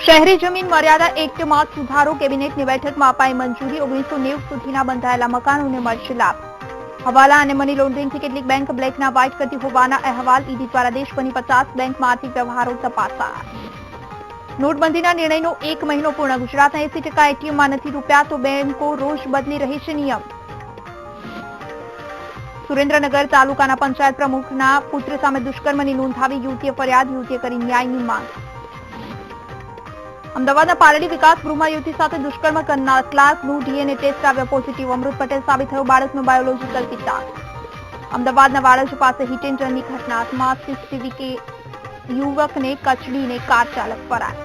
શહેરી જમીન મર્યાદા એક્ટમાં સુધારો, કેબિનેટની બેઠકમાં અપાઈ મંજૂરી, 1990 સુધીના બંધાયેલા મકાનોને મળશે લાભ. હવાલા અને મની લોન્ડરિંગથી કેટલીક બેંક બ્લેકના વ્હાઇટ કરતી હોવાના અહેવાલ, ઈડી દ્વારા દેશભરની 50 બેંકમાં આર્થિક વ્યવહારો તપાસાયા. નોટબંધીના નિર્ણયનો 1 મહિનો પૂર્ણ, ગુજરાતના 80% એટીએમમાં નથી રૂપિયા તો બેંકો રોજ બદલી રહી છે નિયમ. સુરેન્દ્રનગર તાલુકાના પંચાયત પ્રમુખના પુત્ર સામે દુષ્કર્મની નોંધાવી યુવતીએ ફરિયાદ, યુવતીએ કરી ન્યાયની માંગ. અમદાવાદના પાલડી વિકાસ ગૃહમાં યુવતી સાથે દુષ્કર્મ કરનાર ક્લાર્કનું ડીએનએ ટેસ્ટ આવ્યો પોઝિટિવ. અમૃત પટેલ સાબિત થયો બાળકનો બાયોલોજીકલ પિતા. અમદાવાદના વાડજ પાસે હિટ એન્ડ રનની ઘટના, સ્માર્ટ સીસીટીવી કે યુવકને કચડીને કાર ચાલક ફરાર.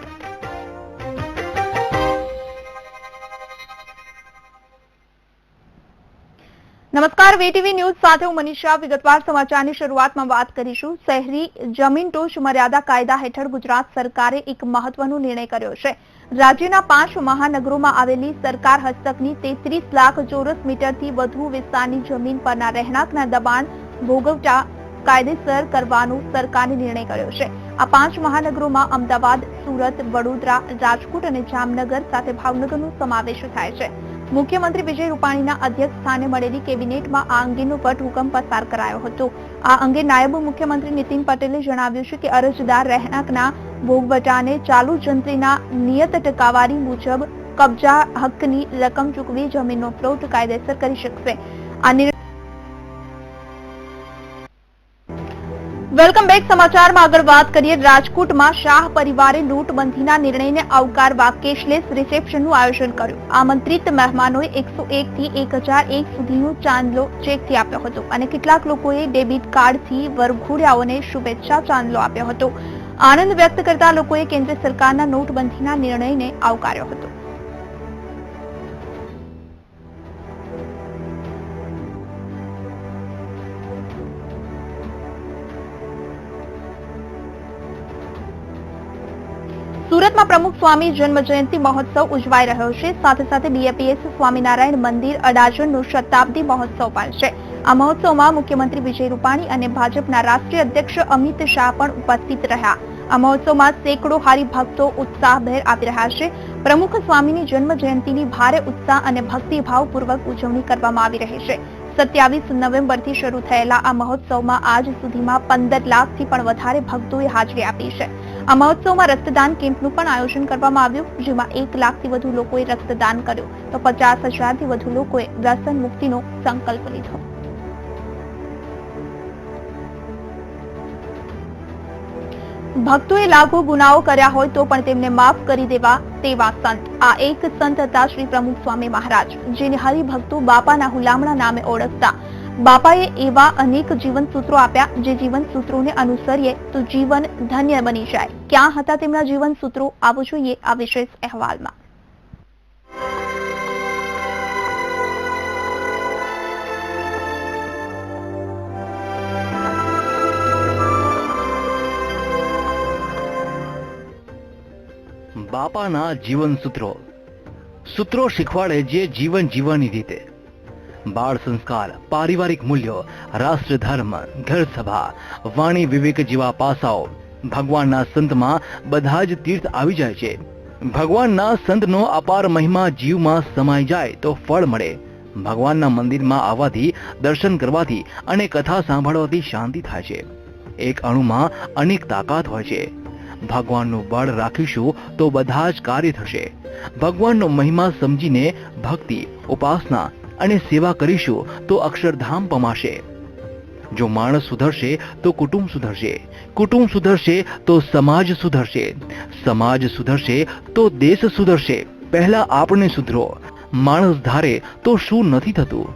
નમસ્કાર, વીટીવી ન્યૂઝ સાથે હું મનીષા. વિગતવાર સમાચારની શરૂઆતમાં વાત કરીશું. શહેરી જમીન ટોચ મર્યાદા કાયદા હેઠળ ગુજરાત સરકારે એક મહત્વનો નિર્ણય કર્યો છે. રાજ્યના 5 મહાનગરોમાં આવેલી સરકાર હસ્તકની 33 લાખ ચોરસ મીટરથી વધુ વિસ્તારની જમીન પરના રહેણાંકના દબાણ ભોગવટા કાયદેસર કરવાનો સરકારે નિર્ણય કર્યો છે. આ 5 મહાનગરોમાં અમદાવાદ, સુરત, વડોદરા, રાજકોટ અને જામનગર સાથે ભાવનગરનો સમાવેશ થાય છે. મુખ્યમંત્રી વિજય રૂપાણીના અધ્યક્ષ સ્થાને મળેલી કેબિનેટમાં આ અંગેનો વટહુકમ પસાર કરાયો હતો. આ અંગે નાયબ મુખ્યમંત્રી નીતિન પટેલે જણાવ્યું છે કે અરજદાર રહેણાંકના ભોગવટાને ચાલુ જંત્રીના નિયત ટકાવારી મુજબ કબજા હકની રકમ ચૂકવી જમીનનો પ્લોટ કાયદેસર કરી શકશે. Welcome back. સમાચારમાં આગળ વાત કરીએ. રાજકોટમાં શાહ પરિવારે નોટબંધીના નિર્ણયને આવકારવા કેશલેસ રિસેપ્શનનું આયોજન કર્યું. આમંત્રિત મહેમાનોએ 101 થી 1001 સુધીનો ચાંદલો ચેકથી આપ્યો હતો અને કેટલાક લોકોએ ડેબિટ કાર્ડથી વરઘોડિયાઓને શુભેચ્છા ચાંદલો આપ્યો હતો. આનંદ વ્યક્ત કરતા લોકોએ કેન્દ્ર સરકારના નોટબંધીના નિર્ણયને આવકાર્યો હતો. સુરતમાં પ્રમુખ સ્વામી જન્મ જયંતિ મહોત્સવ ઉજવાઈ રહ્યો છે. સાથે સાથે બીએપીએસ સ્વામિનારાયણ મંદિર અડાજણનો શતાબ્દી મહોત્સવ પણ છે. આ મહોત્સવમાં મુખ્યમંત્રી વિજય રૂપાણી અને ભાજપના રાષ્ટ્રીય અધ્યક્ષ અમિત શાહ પણ ઉપસ્થિત રહ્યા. આ મહોત્સવમાં સેંકડો હરિભક્તો ઉત્સાહભેર આવી રહ્યા છે. પ્રમુખ સ્વામીની જન્મ જયંતિની ભારે ઉત્સાહ અને ભક્તિભાવપૂર્વક ઉજવણી કરવામાં આવી રહી છે. 27 નવેમ્બરથી શરૂ થયેલા આ મહોત્સવમાં આજ સુધીમાં 15 લાખથી પણ વધારે ભક્તોએ હાજરી આપી છે. આ મહોત્સવમાં રક્તદાન કેમ્પનું પણ આયોજન કરવામાં આવ્યું, જેમાં 1 લાખથી વધુ લોકોએ રક્તદાન કર્યું તો 50,000થી વધુ લોકોએ વ્યસન મુક્તિનો સંકલ્પ લીધો. ભક્તોએ લાખો ગુનાઓ કર્યા હોય તો પણ તેમને માફ કરી દેવા તેવા સંત. આ એક સંત હતા શ્રી પ્રમુખ સ્વામી મહારાજ, જેને હરિભક્તો બાપાના હુલામણા નામે ઓળખતા. બાપાએ એવા અનેક જીવન સૂત્રો આપ્યા, જે જીવન સૂત્રોને અનુસરીએ તો જીવન ધન્ય બની જાય. ક્યાં હતા તેમના જીવન સૂત્રો? આવો જોઈએ આ વિશેષ અહેવાલમાં. બાપાના જીવન સૂત્રો શીખવાડે જે જીવન જીવવાની રીતે. બાળ સંસ્કાર, પારિવારિક મૂલ્યો, રાષ્ટ્ર ધર્મ, ઘર સભા, વાણી વિવેક જેવા પાસાઓ ભગવાનના સંતમાં બધા જ તીર્થ આવી જાય છે. ભગવાનના સંતનો અપાર મહિમા જીવમાં સમાઈ જાય તો ફળ મળે. ભગવાનના મંદિરમાં આવવાથી, દર્શન કરવાથી અને કથા સાંભળવાથી શાંતિ થાય છે. એક અણુમાં અનેક તાકાત હોય છે. ભગવાનનું બળ રાખીશું તો બધા જ કાર્ય થશે. ભગવાનનો મહિમા સમજીને ભક્તિ, ઉપાસના અને સેવા કરીશું તો અક્ષરધામ પમાશે. જો માણસ સુધરશે તો કુટુંબ સુધરશે, કુટુંબ સુધરશે તો સમાજ સુધરશે, સમાજ સુધરશે તો દેશ સુધરશે. પહેલા આપણે સુધરો. માણસ ધારે તો શું નથી થતું.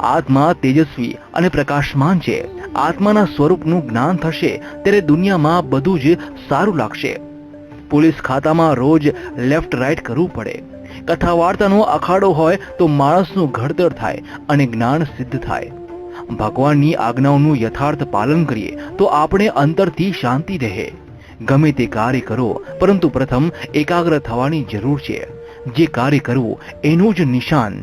આત્મા તેજસ્વી અને પ્રકાશમાન છે. આત્માના સ્વરૂપનું જ્ઞાન થશે ત્યારે દુનિયામાં બધું જ સારું લાગશે. પોલીસ ખાતામાં રોજ લેફ્ટ રાઈટ કરવું પડે. કથા વાર્તાનો અખાડો હોય તો માણસનું ઘડતર થાય અને જ્ઞાન સિદ્ધ થાય. ભગવાનની આજ્ઞાઓનું યથાર્થ પાલન કરીએ તો આપણે અંતરથી શાંતિ રહે. ગમે તે કાર્ય કરો, પરંતુ પ્રથમ એકાગ્ર થવાની જરૂર છે. જે કાર્ય કરવું એનું જ નિશાન.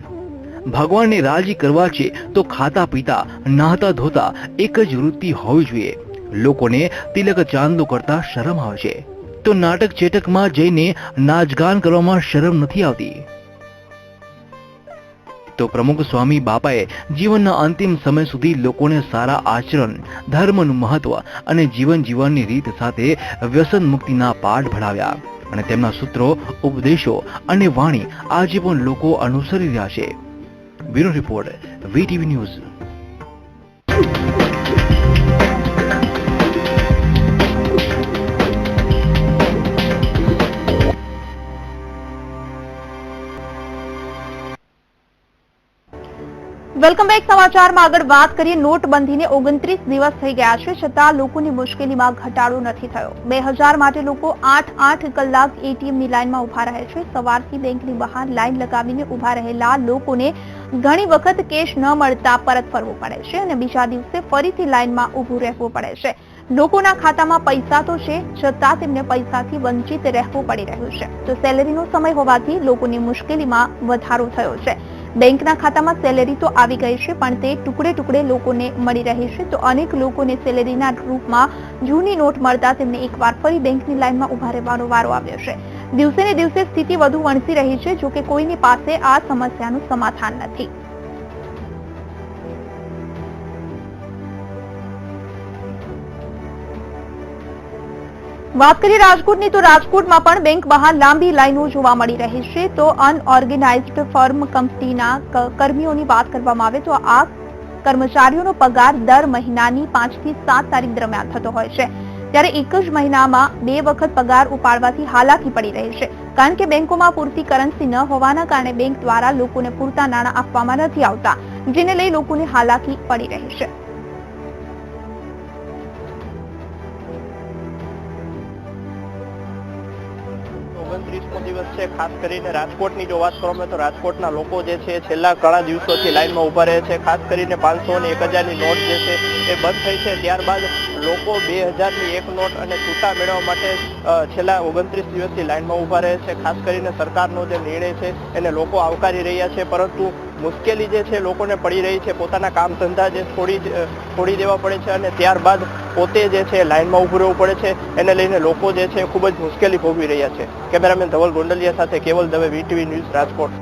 ભગવાનને રાજી કરવા છે તો ખાતા પીતા, નાહતા ધોતા એક જ વૃત્તિ હોવી જોઈએ. લોકોને તિલક ચાંદલો કરતા શરમ આવે છે તો નાટક ચેટકમાં જઈને નાચગાન કરવામાં શરમ નથી આવતી? તો પ્રમુખ સ્વામી બાપાએ જીવનના અંતિમ સમય સુધી લોકોને સારા આચરણ, ધર્મનું મહત્વ અને જીવન જીવવાની રીત સાથે વ્યસન મુક્તિના પાઠ ભણાવ્યા અને તેમના સૂત્રો, ઉપદેશો અને વાણી આજે પણ લોકો અનુસરી રહ્યા છે. Bureau report, VTV news. Welcome back. સમાચારમાં આગળ વાત કરીએ. નોટબંધીને 29 દિવસ થઈ ગયા છે, છતાં લોકોની મુશ્કેલીમાં ઘટાડો નથી થયો. 2000 માટે લોકો 8 કલાક એટીએમની લાઈનમાં ઉભા રહે છે. સવારથી બેંકની બહાર લાઈન લગાવીને ઉભા રહેલા લોકોને ઘણી વખત કેશ ન મળતા પરત ફરવું પડે છે અને બીજા દિવસે ફરીથી લાઈનમાં ઉભું રહેવું પડે છે. લોકોના ખાતામાં પૈસા તો છે, છતાં તેમને પૈસાથી વંચિત રહેવું પડી રહ્યું છે. તો સેલેરીનો સમય હોવાથી લોકોની મુશ્કેલીમાં વધારો થયો છે. બેંકના ખાતામાં સેલેરી તો આવી ગઈ છે, પણ તે ટુકડે ટુકડે લોકોને મળી રહી છે. તો અનેક લોકોને સેલેરીના રૂપમાં જૂની નોટ મળતા તેમને એકવાર ફરી બેંકની લાઈનમાં ઉભા રહેવાનો વારો આવ્યો છે. દિવસે ને દિવસે સ્થિતિ વધુ વણસી રહી છે, જોકે કોઈની પાસે આ સમસ્યાનું સમાધાન નથી. વાત કરીએ રાજકોટની, તો રાજકોટમાં પણ બેંક બહાર લાંબી લાઈનો જોવા મળી રહી છે. તો અનઓર્ગેનાઇઝડ ફર્મ કંપનીના કર્મીઓની વાત કરવામાં આવે તો આ કર્મચારીઓનો પગાર દર મહિનાની 5 થી 7 તારીખ દરમિયાન થતો હોય છે, ત્યારે એક જ મહિનામાં 2 વખત પગાર ઉપાડવાથી હાલાકી પડી રહી છે. કારણ કે બેંકોમાં પૂરતી કરન્સી ન હોવાના કારણે બેંક દ્વારા લોકોને પૂરતા નાણાં આપવામાં નથી આવતા, જેને લઈ લોકોને હાલાકી પડી રહી છે. દિવસ છે. ખાસ કરીને રાજકોટની જો વાત કરવામાં તો રાજકોટના લોકો જે છે છેલ્લા ઘણા દિવસોથી લાઈનમાં ઉભા રહે છે. ખાસ કરીને 500 અને 1000ની નોટ જે છે એ બંધ થઈ છે. ત્યારબાદ લોકો 2000ની એક નોટ અને છૂટા મેળવવા માટે છેલ્લા 29 દિવસથી લાઈનમાં ઉભા રહે છે. ખાસ કરીને સરકારનો જે નિર્ણય છે એને લોકો આવકારી રહ્યા છે, પરંતુ મુશ્કેલી જે છે લોકોને પડી રહી છે. પોતાના કામ ધંધા જે છોડી દેવા પડે છે અને ત્યારબાદ પોતે જે છે લાઈનમાં ઉભું રહેવું પડે છે. એને લઈને લોકો જે છે ખૂબ જ મુશ્કેલી ભોગવી રહ્યા છે. કેમેરામેન ધવલ ગોંડલિયા સાથે કેવલ દવે, વીટીવી ન્યૂઝ, રાજકોટ.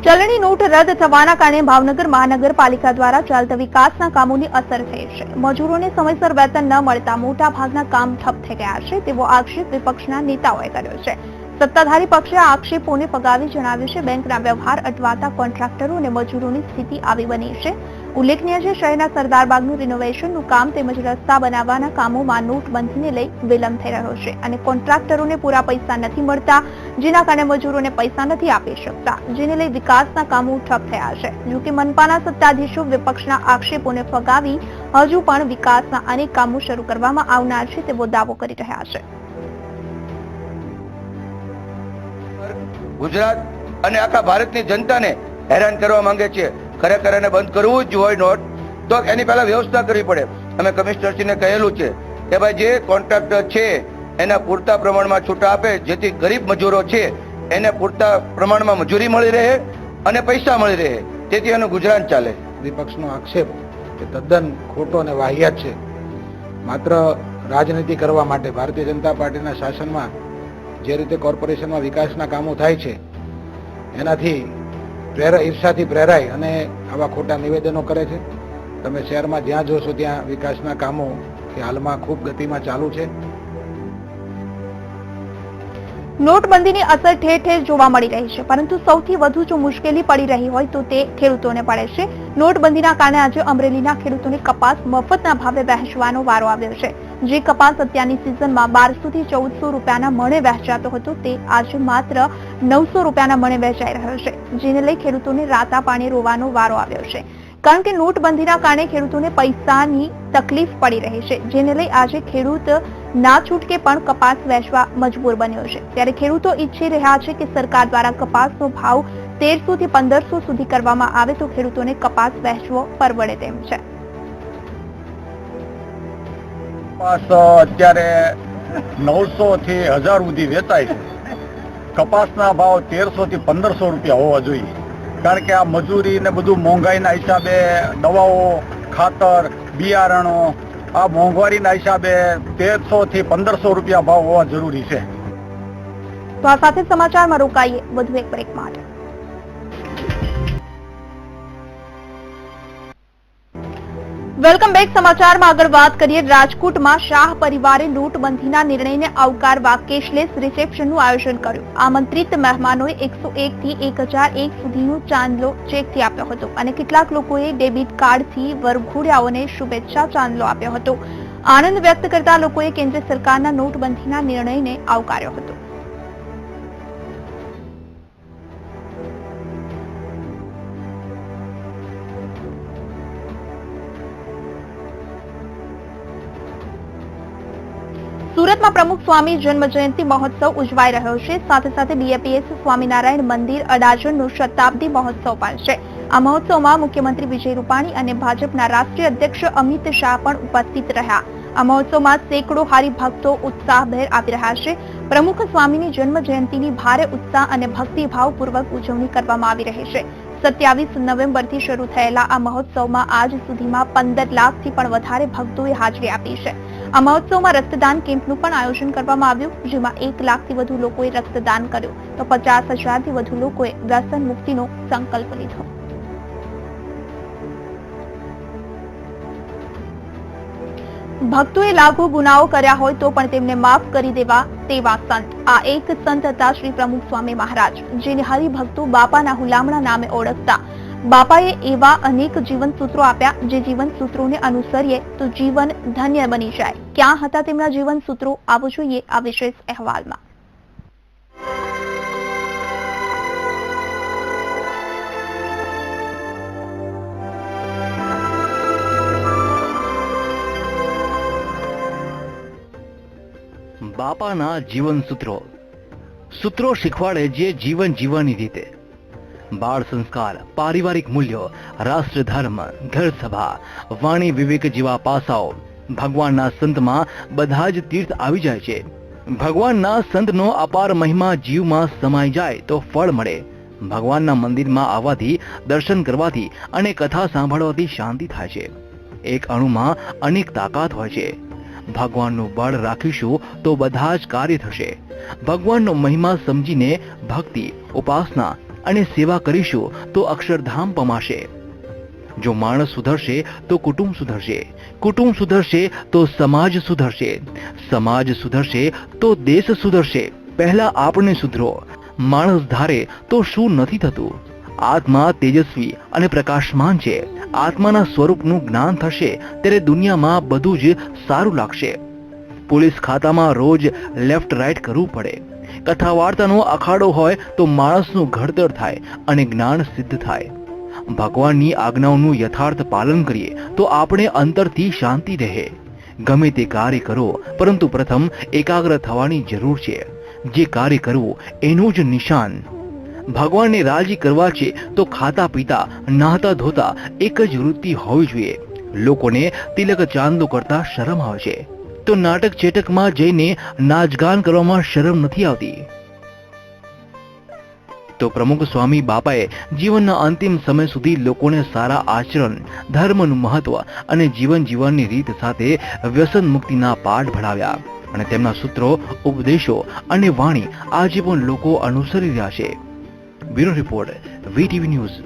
ચલણી નોટ રદ થવાના કારણે ભાવનગર મહાનગરપાલિકા દ્વારા ચાલતા વિકાસના કામોની અસર થઈ છે. મજૂરોને સમયસર વેતન ન મળતા મોટા ભાગના કામ ઠપ થઈ ગયા છે, તેવો આક્ષેપ વિપક્ષના નેતાઓએ કર્યો છે. સત્તાધારી પક્ષે આ આક્ષેપોને ફગાવી જણાવ્યું છે બેંકના વ્યવહાર અટવાતા કોન્ટ્રાક્ટરો અને મજૂરોની સ્થિતિ આવી બની છે. ઉલ્લેખનીય છે, શહેરના સરદારબાગનું રિનોવેશનનું કામ તેમજ રસ્તા બનાવવાના કામોમાં નોટબંધીને લઈ વિલંબ થઈ રહ્યો છે અને કોન્ટ્રાક્ટરોને પૂરા પૈસા નથી મળતા, જેના કારણે મજૂરોને પૈસા નથી આપી શકતા, જેને લઈ વિકાસના કામો ઠપ થયા છે. જોકે મનપાના સત્તાધીશો વિપક્ષના આક્ષેપોને ફગાવી હજુ પણ વિકાસના અનેક કામો શરૂ કરવામાં આવનાર છે તેવો દાવો કરી રહ્યા છે. ગુજરાત અને આખા ભારતની જનતાને હેરાન કરવા માંગે છે. ખરેખર એને બંધ કરવું જ હોય નોટ તો એની પહેલા વ્યવસ્થા કરવી પડે. અમે કમિશનરશ્રીને કહેલું છે કે ભાઈ જે કોન્ટ્રાક્ટર છે એના પૂરતા પ્રમાણમાં છૂટા આપે, જેથી ગરીબ મજૂરો છે એને પૂરતા પ્રમાણમાં મજૂરી મળી રહે અને પૈસા મળી રહે, તેથી એનું ગુજરાન ચાલે. વિપક્ષનો આક્ષેપ એ તદ્દન ખોટો અને વાહિયાત છે. માત્ર રાજનીતિ કરવા માટે ભારતીય જનતા પાર્ટીના શાસનમાં જે રીતે કોર્પોરેશનમાં વિકાસના કામો થાય છે એનાથી ઈર્ષાથી પ્રેરાય અને આવા ખોટા નિવેદનો કરે છે. તમે શહેરમાં જ્યાં જોશો ત્યાં વિકાસના કામો કે હાલમાં ખૂબ ગતિમાં ચાલુ છે. નોટબંધીની અસર ઠેર ઠેર જોવા મળી રહી છે, પરંતુ સૌથી વધુ જો મુશ્કેલી પડી રહી હોય તો તે ખેડૂતોને પડે છે. નોટબંધીના કારણે આજે અમરેલીના ખેડૂતોને કપાસ મફતના ભાવે વહેંચવાનો વારો આવ્યો છે. જે કપાસ અત્યારની સિઝનમાં 1200 થી 1400 રૂપિયાના મણે વહેંચાતો હતો તે આજે માત્ર 900 રૂપિયાના મણે વહેંચાઈ રહ્યો છે, જેને લઈ ખેડૂતોને રાતા પાણી રોવાનો વારો આવ્યો છે. કારણ કે નોટબંધીના કારણે ખેડૂતોને પૈસાની તકલીફ પડી રહી છે, જેને લઈ આજે ખેડૂત ના છૂટકે પણ કપાસ વેચવા મજબૂર બન્યો છે. ત્યારે ખેડૂતો ઈચ્છી રહ્યા છે કે સરકાર દ્વારા કપાસનો ભાવ 1300 થી 1500 સુધી કરવામાં આવે તો ખેડૂતોને કપાસ વેચવો પરવડે તેમ છે. કપાસ અત્યારે 900 થી 1000 સુધી વેચાય છે. કપાસના ભાવ 1300 થી 1500 રૂપિયા હોવા જોઈએ, કારણ કે આ મજૂરી ને બધું મોંઘાઈના હિસાબે દવાઓ, ખાતર, બિયારણો આ મોંઘવારીના હિસાબે 1300 થી 1500 રૂપિયા ભાવ હોવા જરૂરી છે. તો આ સાથે સમાચારમાં રોકાઈએ વધુ એક બ્રેક માટે. Welcome back. સમાચારમાં આગળ વાત કરીએ. રાજકોટમાં શાહ પરિવારે નોટબંધીના નિર્ણયને આવકારવા કેશલેસ રિસેપ્શનનું આયોજન કર્યું. આમંત્રિત મહેમાનોએ 101 થી 1001 સુધીનો ચાંદલો ચેકથી આપ્યો હતો અને કેટલાક લોકોએ ડેબિટ કાર્ડથી વરઘોડિયાઓને શુભેચ્છા ચાંદલો આપ્યો હતો. આનંદ વ્યક્ત કરતા લોકોએ કેન્દ્ર સરકારના નોટબંધીના નિર્ણયને આવકાર્યો હતો. સુરતમાં પ્રમુખ સ્વામી જન્મ જયંતિ મહોત્સવ ઉજવાઈ રહ્યો છે. સાથે સાથે બીએપીએસ સ્વામિનારાયણ મંદિર અડાજણનો શતાબ્દી મહોત્સવ પણ છે. આ મહોત્સવમાં મુખ્યમંત્રી વિજય રૂપાણી અને ભાજપના રાષ્ટ્રીય અધ્યક્ષ અમિત શાહ પણ ઉપસ્થિત રહ્યા. આ મહોત્સવમાં સેંકડો હરિભક્તો ઉત્સાહભેર આવી રહ્યા છે. પ્રમુખ સ્વામીની જન્મ જયંતિની ભારે ઉત્સાહ અને ભક્તિભાવપૂર્વક ઉજવણી કરવામાં આવી રહી છે. 27 નવેમ્બરથી શરૂ થયેલા આ મહોત્સવમાં આજ સુધીમાં 15 લાખથી પણ વધારે ભક્તોએ હાજરી આપી છે. આ મહોત્સવમાં રક્તદાન કેમ્પનું પણ આયોજન કરવામાં આવ્યું, જેમાં 1 લાખથી વધુ લોકોએ રક્તદાન કર્યું તો 50,000થી વધુ લોકોએ વ્યસન મુક્તિનો સંકલ્પ લીધો. ભક્તોએ લાખો ગુનાઓ કર્યા હોય તો પણ તેમને માફ કરી દેવા તેવા સંત. આ એક સંત હતા શ્રી પ્રમુખ સ્વામી મહારાજ, જેને હરિભક્તો બાપાના હુલામણા નામે ઓળખતા. બાપાએ એવા અનેક જીવન સૂત્રો આપ્યા, જે જીવન સૂત્રોને અનુસરીએ તો જીવન ધન્ય બની જાય. ક્યાં હતા તેમના જીવન સૂત્રો? આવો જોઈએ આ વિશેષ અહેવાલમાં. બાપાના જીવન સૂત્રો શીખવાડે જે જીવન જીવવાની રીતે. બાળ સંસ્કાર, પારિવારિક મૂલ્યો, રાષ્ટ્ર ધર્મ, ઘર સભા, વાણી વિવેક જેવા પાસાઓ ભગવાનના સંતમાં બધા જ તીર્થ આવી જાય છે. ભગવાનના સંતનો અપાર મહિમા જીવમાં સમાઈ જાય તો ફળ મળે. ભગવાનના મંદિરમાં આવવાથી, દર્શન કરવાથી અને કથા સાંભળવાથી શાંતિ થાય છે. એક અણુમાં અનેક તાકાત હોય છે. ભગવાનનું બળ રાખીશું તો બધા જ કાર્ય થશે. ભગવાનનો મહિમા સમજીને ભક્તિ, ઉપાસના અને સેવા કરીશું તો અક્ષરધામ પમાશે. જો માણસ સુધરશે તો કુટુંબ સુધરશે, કુટુંબ સુધરશે તો સમાજ સુધરશે, સમાજ સુધરશે તો દેશ સુધરશે. પહેલા આપણે સુધરો. માણસ ધારે તો શું નથી થતું. આત્મા તેજસ્વી અને પ્રકાશમાન છે. આત્માના સ્વરૂપનું જ્ઞાન થશે ત્યારે દુનિયામાં બધું જ સારું લાગશે. પોલીસ ખાતામાં રોજ લેફ્ટ રાઈટ કરવું પડે. કથા વાર્તાનો અખાડો હોય તો માણસનું ઘડતર થાય અને જ્ઞાન સિદ્ધ થાય. ભગવાનની આજ્ઞાઓનું યથાર્થ પાલન કરીએ તો આપણે અંતરથી શાંતિ રહે. ગમે તે કાર્ય કરો, પરંતુ પ્રથમ એકાગ્ર થવાની જરૂર છે. જે કાર્ય કરવું એનું જ નિશાન. ભગવાનને રાજી કરવા છે તો ખાતા પીતા, નાહતા ધોતા એક જ વૃત્તિ હોવી જોઈએ. લોકોને તિલક ચાંદલો કરતા શરમ આવે છે તો નાટક ચેટકમાં જઈને નાચગાન કરવામાં શરમ નથી આવતી. તો પ્રમુખ સ્વામી બાપાએ જીવનના અંતિમ સમય સુધી લોકોને સારા આચરણ, ધર્મનું મહત્વ અને જીવન જીવવાની રીત સાથે વ્યસન મુક્તિના પાઠ ભણાવ્યા અને તેમના સૂત્રો, ઉપદેશો અને વાણી આજે પણ લોકો અનુસરી રહ્યા છે. Bureau report, VTV news.